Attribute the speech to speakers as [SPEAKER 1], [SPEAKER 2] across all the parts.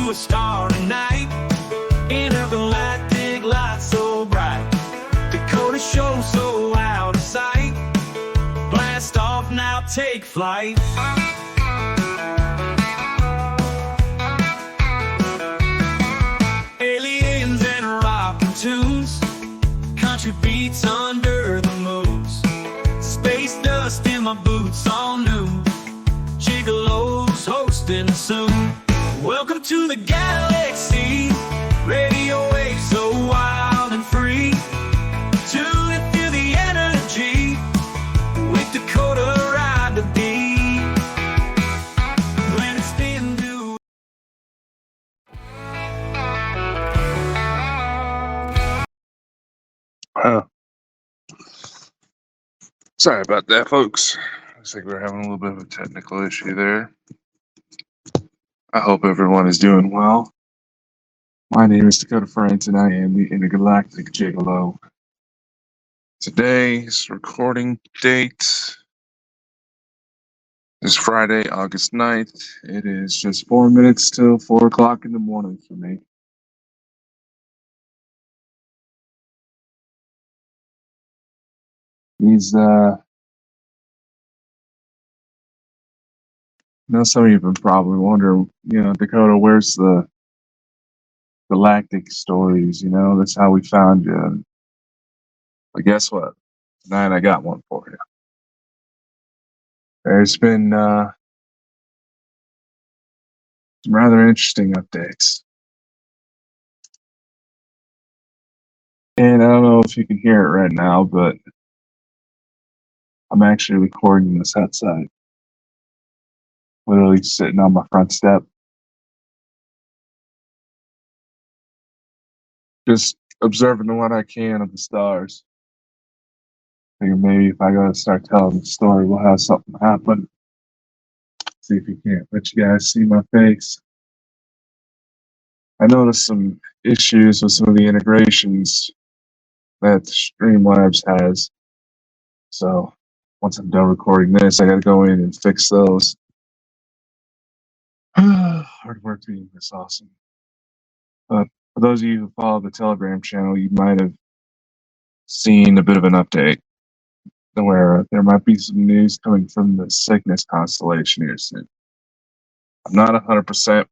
[SPEAKER 1] to a starry night. Intergalactic light so bright. Dakota show so out of sight. Blast off now, take flight. Aliens and rockin' tunes, country beats under the moons. Space dust in my boots, all new. Gigolo's hosting soon. Welcome to the galaxy. Radio waves so wild and free. Tune and feel the energy. With Dakota ride the beat. When it's been new.
[SPEAKER 2] Sorry about that, folks. Looks like we're having a little bit of a technical issue there. I hope everyone is doing well. My name is Dakota and I am the Intergalactic Gigolo. Today's recording date is Friday, August 9th. It is just 4 minutes till 4 o'clock in the morning for me. Some of you have been probably wondering, Dakota, where's the galactic stories? That's how we found you. But guess what? Tonight I got one for you. There's been some rather interesting updates. And I don't know if you can hear it right now, but I'm actually recording this outside. Literally sitting on my front step. Just observing what I can of the stars. Figure maybe if I go to start telling the story, we'll have something happen. See if you can't let you guys see my face. I noticed some issues with some of the integrations that Streamlabs has. So once I'm done recording this, I gotta go in and fix those. Hard work being this awesome. But for those of you who follow the Telegram channel, you might have seen a bit of an update where there might be some news coming from the Cygnus constellation here soon. I'm not 100%.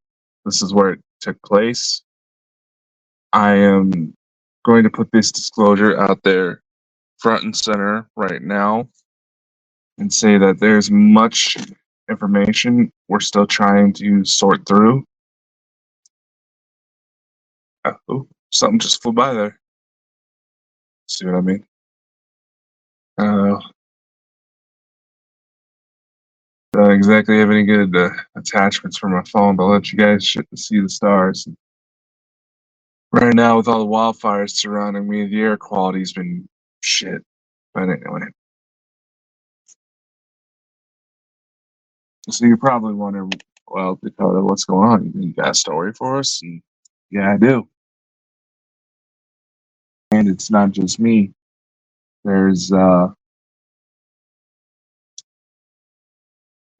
[SPEAKER 2] This is where it took place. I am going to put this disclosure out there front and center right now and say that there's much information we're still trying to sort through. Oh, something just flew by there. See what I mean? Don't exactly have any good attachments for my phone to let you guys see the stars. Right now, with all the wildfires surrounding me, the air quality's been shit. But anyway. So you're probably wondering, well, Dakota, what's going on? You got a story for us? And yeah, I do. And it's not just me. There's my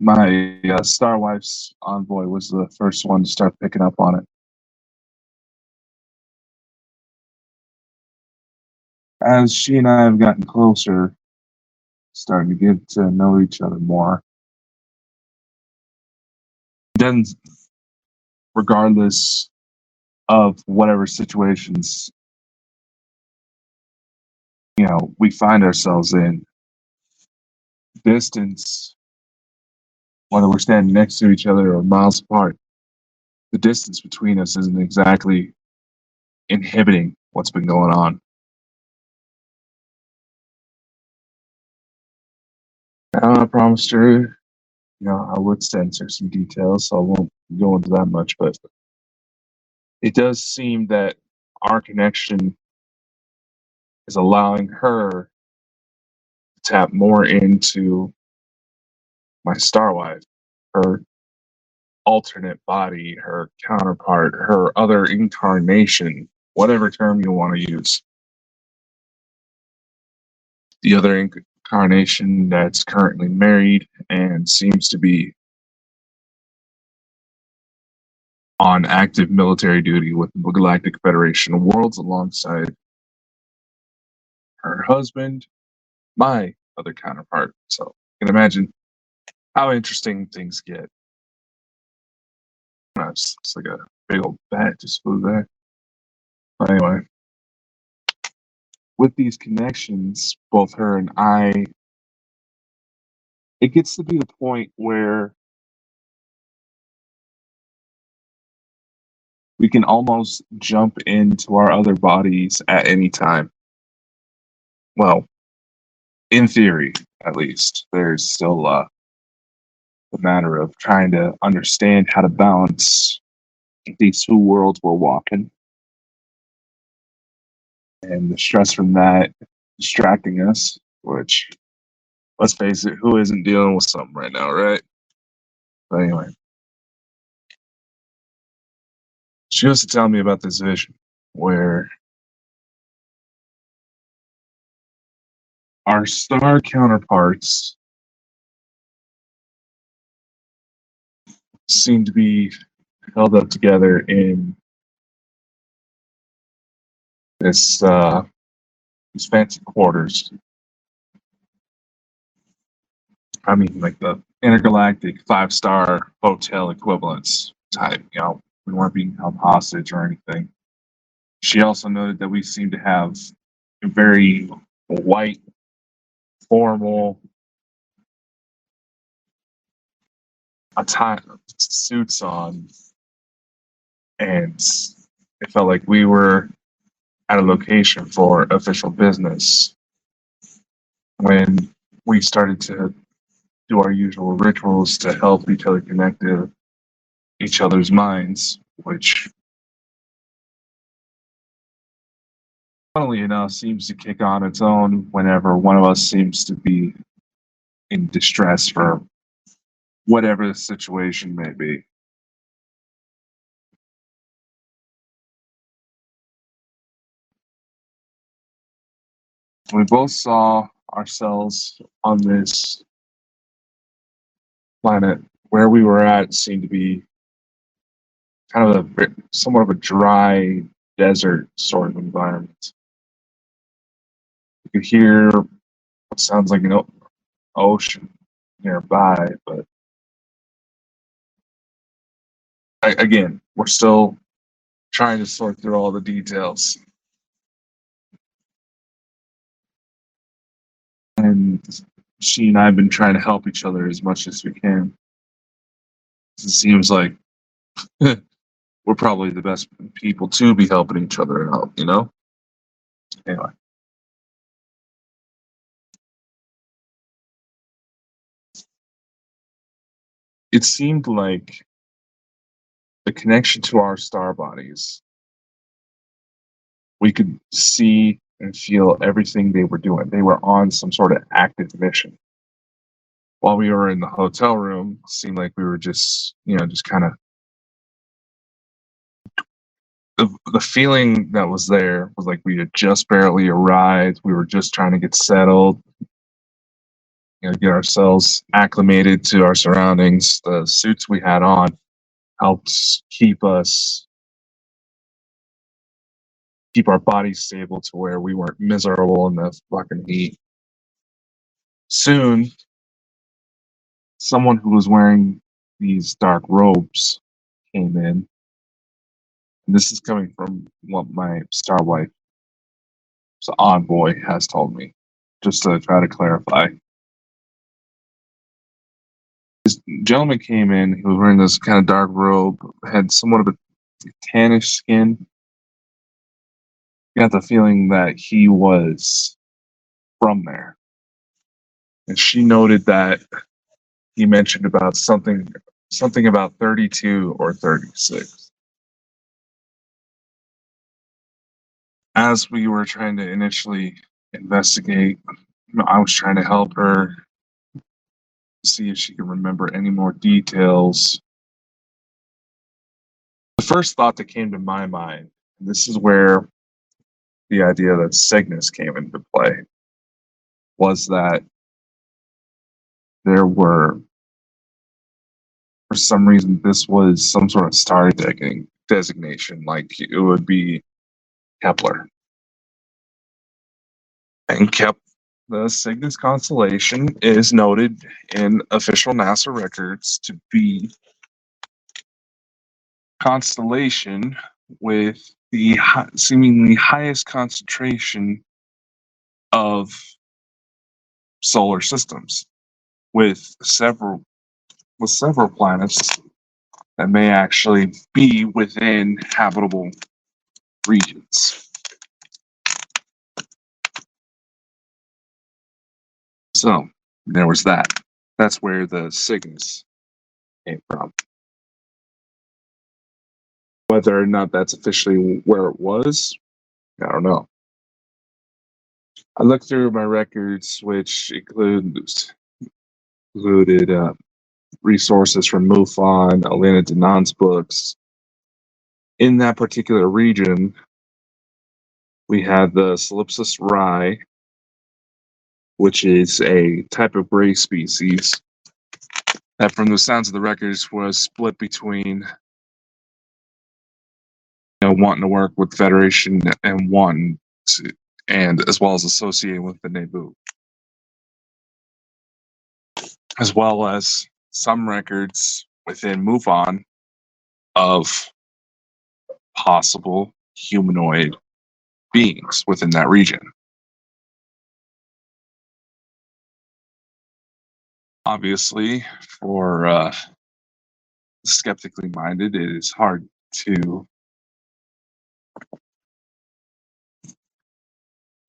[SPEAKER 2] starwife's envoy was the first one to start picking up on it. As she and I have gotten closer, starting to get to know each other more, then regardless of whatever situations we find ourselves in, distance, whether we're standing next to each other or miles apart, the distance between us isn't exactly inhibiting what's been going on. I promised her, I would censor some details, so I won't go into that much, but it does seem that our connection is allowing her to tap more into my starwife, her alternate body, her counterpart, her other incarnation, whatever term you want to use. The other incarnation that's currently married and seems to be on active military duty with the Galactic Federation of Worlds alongside her husband, my other counterpart. So you can imagine how interesting things get. It's like a big old bat just flew there. But anyway, with these connections, both her and I, it gets to be the point where we can almost jump into our other bodies at any time. Well, in theory, at least. There's still the matter of trying to understand how to balance these two worlds we're walking, and the stress from that distracting us, which, let's face it, who isn't dealing with something right now, right? But anyway, she goes to tell me about this vision where our star counterparts seem to be held up together in this these fancy quarters. I mean, like the Intergalactic 5-star hotel equivalents type. We weren't being held hostage or anything. She also noted that we seem to have very white, formal attire suits on, and it felt like we were at a location for official business. When we started to do our usual rituals to help each other connect to each other's minds, which, funnily enough, seems to kick on its own whenever one of us seems to be in distress for whatever the situation may be. We both saw ourselves on this planet. Where we were at seemed to be kind of somewhat of a dry desert sort of environment. You could hear what sounds like an ocean nearby, but again, we're still trying to sort through all the details. And she and I have been trying to help each other as much as we can. It seems like we're probably the best people to be helping each other out, Anyway. It seemed like the connection to our star bodies, we could see and feel everything they were doing. They were on some sort of active mission. While we were in the hotel room, it seemed like we were just kind of, the feeling that was there was like we had just barely arrived. We were just trying to get settled, get ourselves acclimated to our surroundings. The suits we had on helped keep our bodies stable to where we weren't miserable in the fucking heat. Soon, someone who was wearing these dark robes came in. And this is coming from what my starwife, so envoy, has told me, just to try to clarify. This gentleman came in. He was wearing this kind of dark robe, had somewhat of a tannish skin. You got the feeling that he was from there. And she noted that he mentioned about something about 32 or 36. As we were trying to initially investigate, I was trying to help her see if she could remember any more details. The first thought that came to my mind, and this is where the idea that Cygnus came into play, was that there were for some reason, this was some sort of star designation, like it would be Kepler. And the Cygnus constellation is noted in official NASA records to be constellation with the seemingly highest concentration of solar systems, with several planets that may actually be within habitable regions. So there was that. That's where the Cygnus came from. Whether or not that's officially where it was, I don't know. I looked through my records, which included resources from MUFON, Elena Danon's books. In that particular region, we had the Calypsis rye, which is a type of gray species that, from the sounds of the records, was split between wanting to work with Federation and wanting to, and as well as associating with the Naboo, as well as some records within MUFON of possible humanoid beings within that region. Obviously, for skeptically minded, it is hard to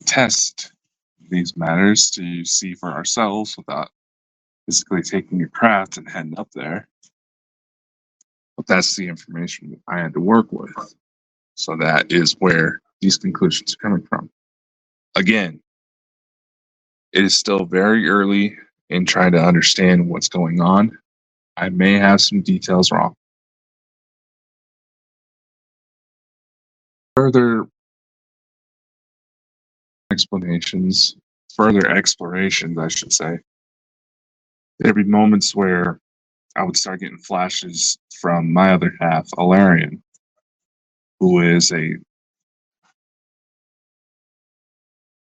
[SPEAKER 2] test these matters to see for ourselves without physically taking your craft and heading up there. But that's the information that I had to work with. So that is where these conclusions are coming from. Again, it is still very early in trying to understand what's going on. I may have some details wrong. Further explorations, I should say. There'd be moments where I would start getting flashes from my other half, Alarian, who is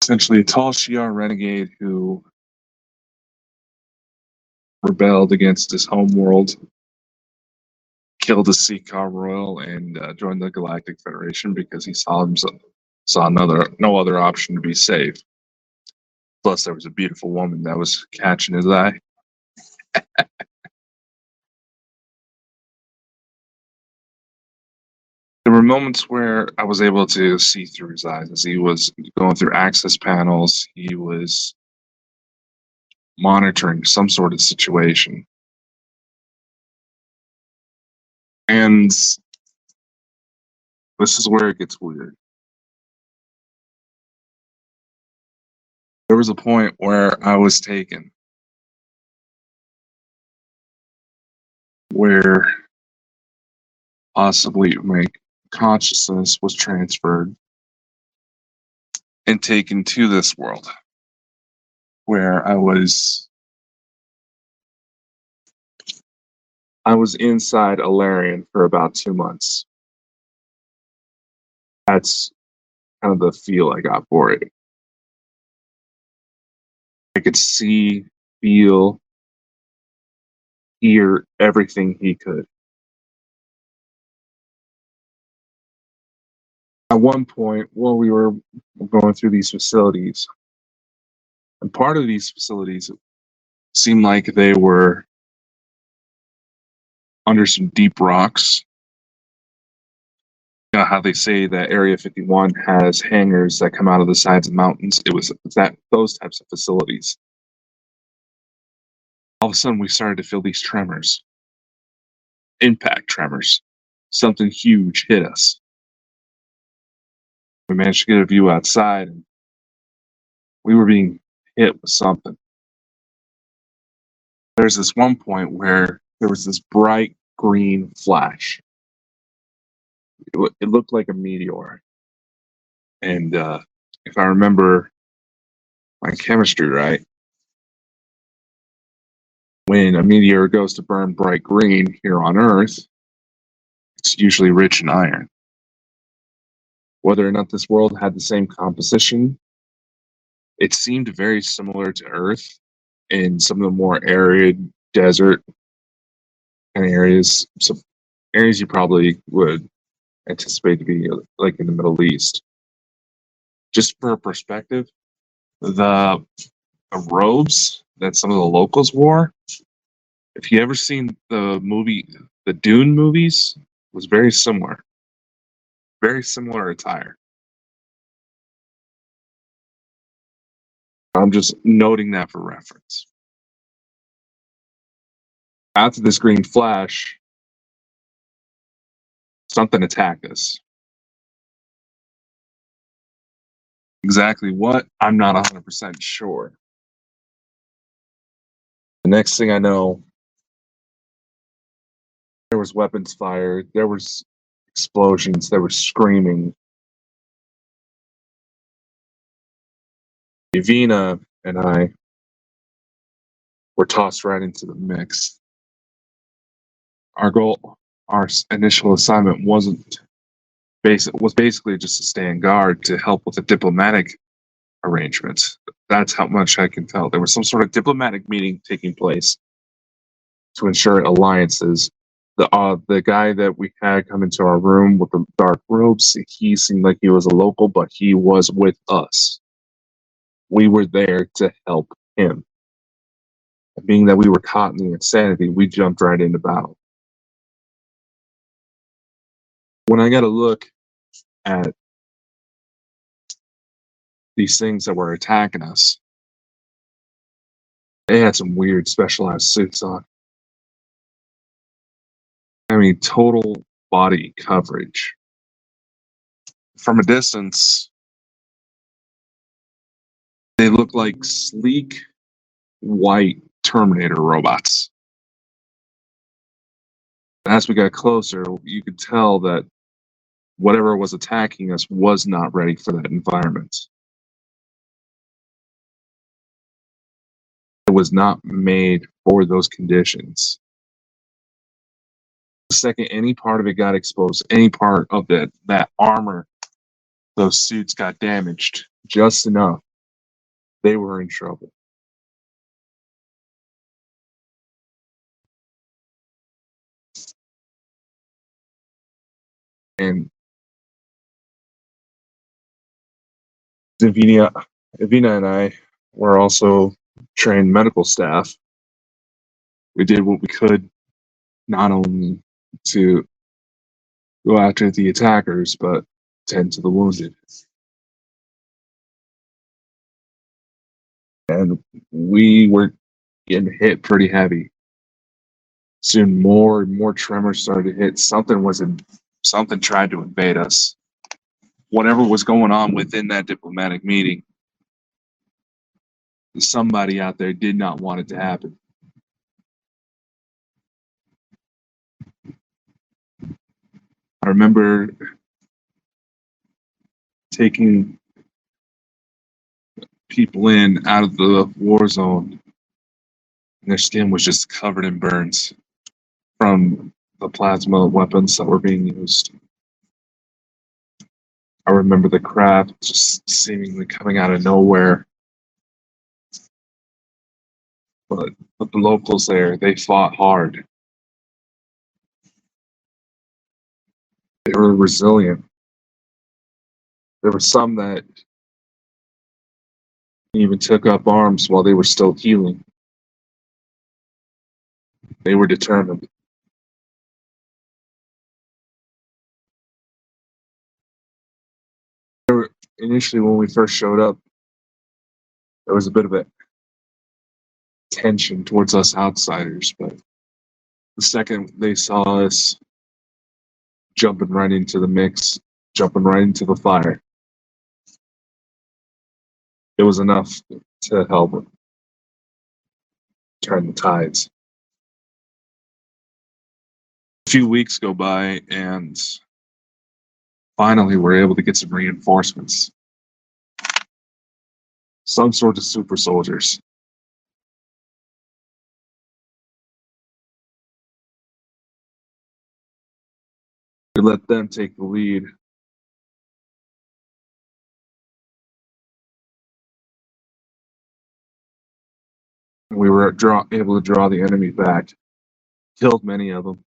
[SPEAKER 2] essentially a tall Shi'ar renegade who rebelled against his home world, killed a Seeker Royal, and joined the Galactic Federation because he saw no other option to be safe. Plus, there was a beautiful woman that was catching his eye. There were moments where I was able to see through his eyes as he was going through access panels. He was monitoring some sort of situation. And this is where it gets weird. There was a point where I was taken, where possibly my consciousness was transferred and taken to this world, where I was inside Alarian for about 2 months. That's kind of the feel I got for it. I could see, feel, hear everything he could. At one point, while we were going through these facilities, and part of these facilities seemed like they were under some deep rocks. You know how they say that Area 51 has hangars that come out of the sides of mountains? It was those types of facilities. All of a sudden, we started to feel these tremors, impact tremors. Something huge hit us. We managed to get a view outside, and we were being hit with something. There's this one point where there was this bright green flash. It looked like a meteor. And if I remember my chemistry right, when a meteor goes to burn bright green here on Earth, it's usually rich in iron. Whether or not this world had the same composition, it seemed very similar to Earth in some of the more arid desert kind of areas. So areas you probably would anticipate to be like in the Middle East. Just for perspective, the robes that some of the locals wore, if you ever seen the Dune movies, was very similar. Very similar attire. I'm just noting that for reference. After this green flash, something attacked us. Exactly what? I'm not 100% sure. The next thing I know, there was weapons fired, there was explosions, there was screaming. Evina and I were tossed right into the mix. Our goal, our initial assignment was basically just to stand guard to help with the diplomatic arrangements. That's how much I can tell. There was some sort of diplomatic meeting taking place to ensure alliances. The guy that we had come into our room with the dark robes, he seemed like he was a local, but he was with us. We were there to help him. Being that we were caught in the insanity, we jumped right into battle. When I got a look at these things that were attacking us, they had some weird specialized suits on. I mean, total body coverage. From a distance, they look like sleek, white Terminator robots. As we got closer, you could tell that whatever was attacking us was not ready for that environment. It was not made for those conditions. The second any part of it got exposed, any part of that armor, those suits got damaged just enough, they were in trouble. And Davina and I were also trained medical staff. We did what we could, not only to go after the attackers, but tend to the wounded. And we were getting hit pretty heavy. Soon more and more tremors started to hit. Something tried to invade us. Whatever was going on within that diplomatic meeting, somebody out there did not want it to happen. I remember taking people in out of the war zone, and their skin was just covered in burns from the plasma weapons that were being used. I remember the craft just seemingly coming out of nowhere. But the locals there, they fought hard. They were resilient. There were some that even took up arms while they were still healing. They were determined. Initially, when we first showed up, there was a bit of a tension towards us outsiders, but the second they saw us jumping right into the mix, jumping right into the fire, it was enough to help turn the tides. A few weeks go by, and finally we're able to get some reinforcements. Some sort of super soldiers. We let them take the lead. We were able to draw the enemy back, killed many of them,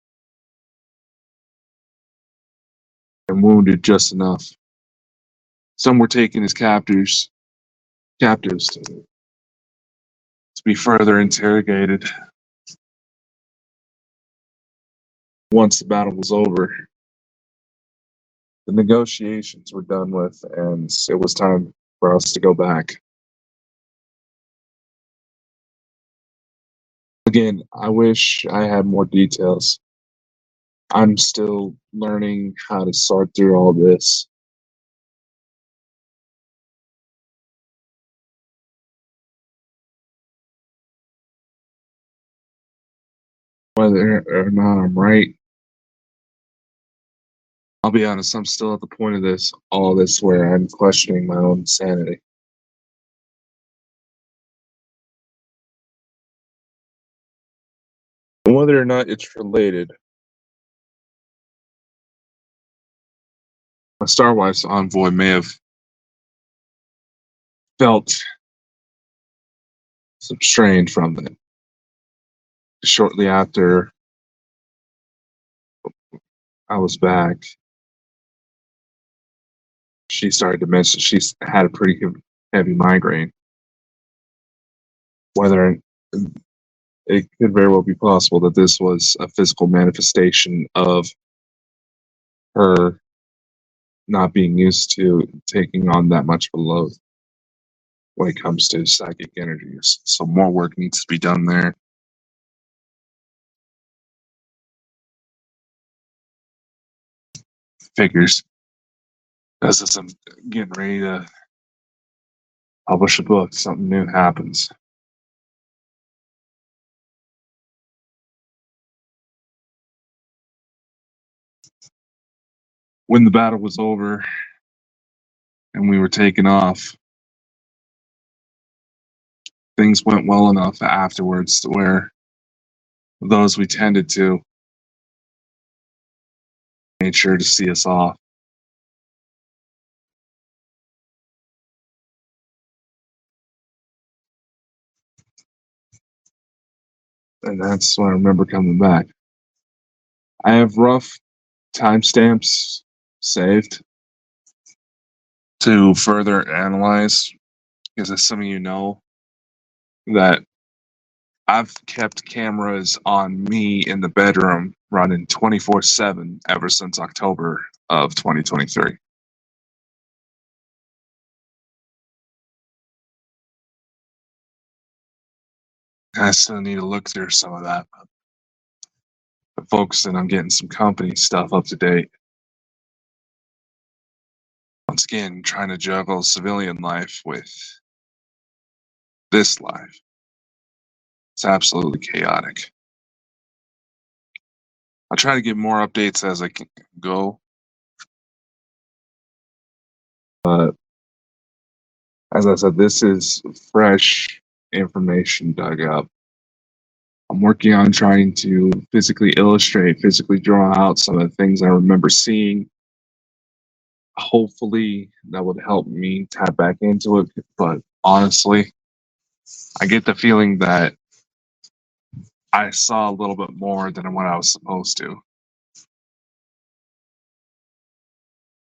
[SPEAKER 2] and wounded just enough. Some were taken as captives to be further interrogated. Once the battle was over, the negotiations were done with, and it was time for us to go back. Again, I wish I had more details. I'm still learning how to sort through all this. Whether or not I'm right, I'll be honest, I'm still at the point of all this where I'm questioning my own sanity. And whether or not it's related, my starwife's envoy may have felt some strain from it. Shortly after I was back, she started to mention she's had a pretty heavy migraine. Whether it could very well be possible that this was a physical manifestation of her not being used to taking on that much of a load when it comes to psychic energies. So more work needs to be done there. Figures. As I'm getting ready to publish a book, something new happens. When the battle was over and we were taken off, things went well enough afterwards to where those we tended to made sure to see us off. And that's when I remember coming back. I have rough timestamps saved to further analyze, because as some of you know, that I've kept cameras on me in the bedroom running 24/7 ever since October of 2023. I still need to look through some of that, but focusing on getting some company stuff up to date. Once again, trying to juggle civilian life with this life. It's absolutely chaotic. I'll try to get more updates as I can go. But as I said, this is fresh information dug up. I'm working on trying to physically illustrate, physically draw out some of the things I remember seeing. Hopefully that would help me tap back into it. But honestly, I get the feeling that I saw a little bit more than what I was supposed to.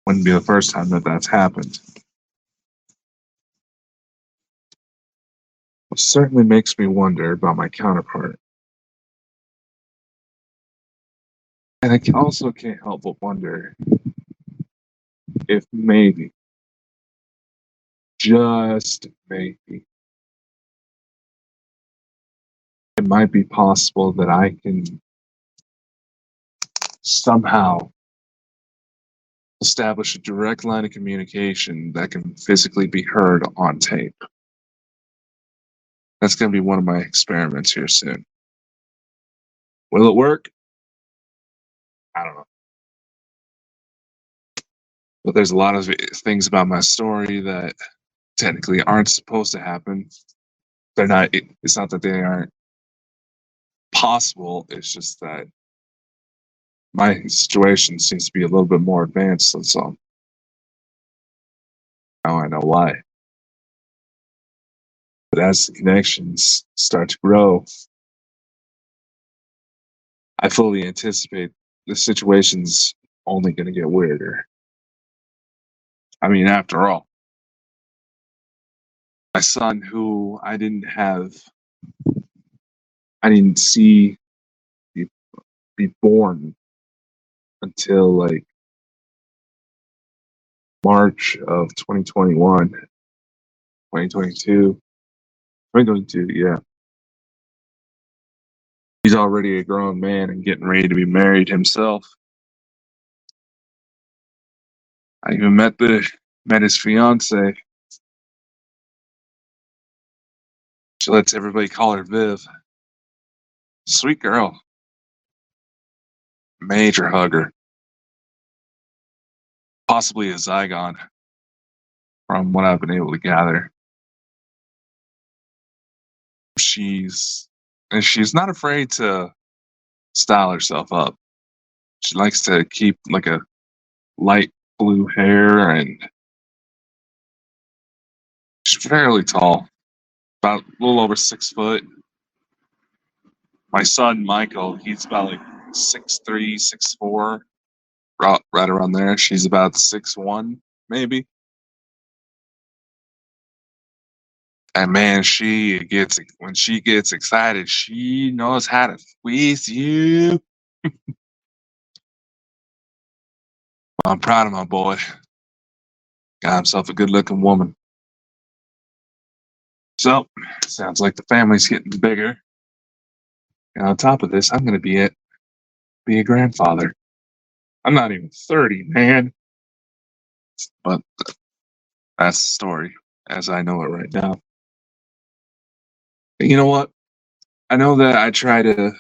[SPEAKER 2] Wouldn't be the first time that that's happened. It certainly makes me wonder about my counterpart. And I also can't help but wonder if maybe, just maybe, it might be possible that I can somehow establish a direct line of communication that can physically be heard on tape. That's going to be one of my experiments here soon. Will it work? I don't know. But there's a lot of things about my story that technically aren't supposed to happen. They're not. It's not that they aren't possible. It's just that My situation seems to be a little bit more advanced than some. Now I know why. But as the connections start to grow, I fully anticipate the situation's only going to get weirder. I mean, after all, my son, who I didn't see be born until like March of 2021, 2022, 2022, yeah. He's already a grown man and getting ready to be married himself. I even met his fiance. She lets everybody call her Viv. Sweet girl. Major hugger. Possibly a Zygon, from what I've been able to gather. She's not afraid to style herself up. She likes to keep like a light blue hair, and she's fairly tall, about a little over 6 foot. My son Michael, he's about like 6'3", 6'4", right around there. She's about 6'1", maybe. And man, when she gets excited, she knows how to squeeze you. I'm proud of my boy. Got himself a good-looking woman. So, sounds like the family's getting bigger. And on top of this, I'm going to be a grandfather. I'm not even 30, man. But that's the story as I know it right now. And you know what? I know that I try to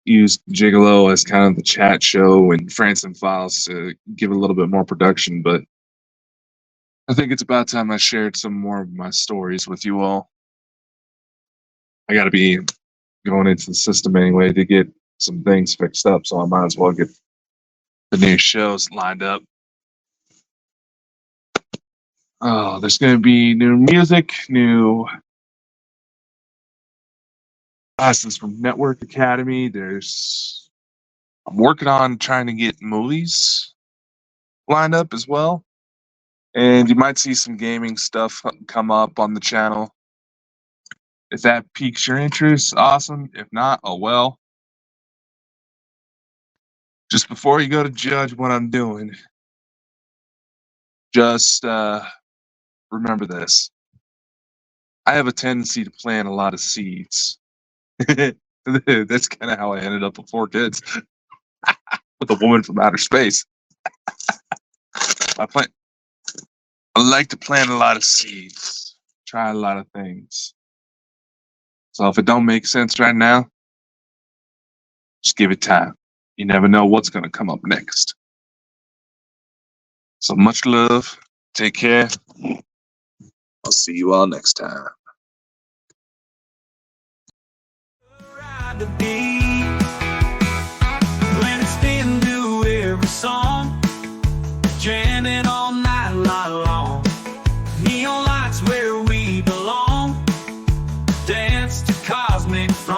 [SPEAKER 2] use Gigolo as kind of the chat show and Franson Files to give it a little bit more production, but I think it's about time I shared some more of my stories with you all. I got to be going into the system anyway to get some things fixed up, so I might as well get the new shows lined up. Oh, there's going to be new music, new classes from Network Academy. I'm working on trying to get movies lined up as well. And you might see some gaming stuff come up on the channel. If that piques your interest, awesome. If not, oh well. Just before you go to judge what I'm doing, just remember this. I have a tendency to plant a lot of seeds. That's kind of how I ended up with 4 kids with a woman from outer space. I like to plant a lot of seeds, try a lot of things. So if it don't make sense right now, just give it time. You never know what's going to come up next. So much love. Take care. I'll see you all next time.
[SPEAKER 1] To be when it's been to every song, jamming all night long. Neon lights where we belong. Dance to cosmic from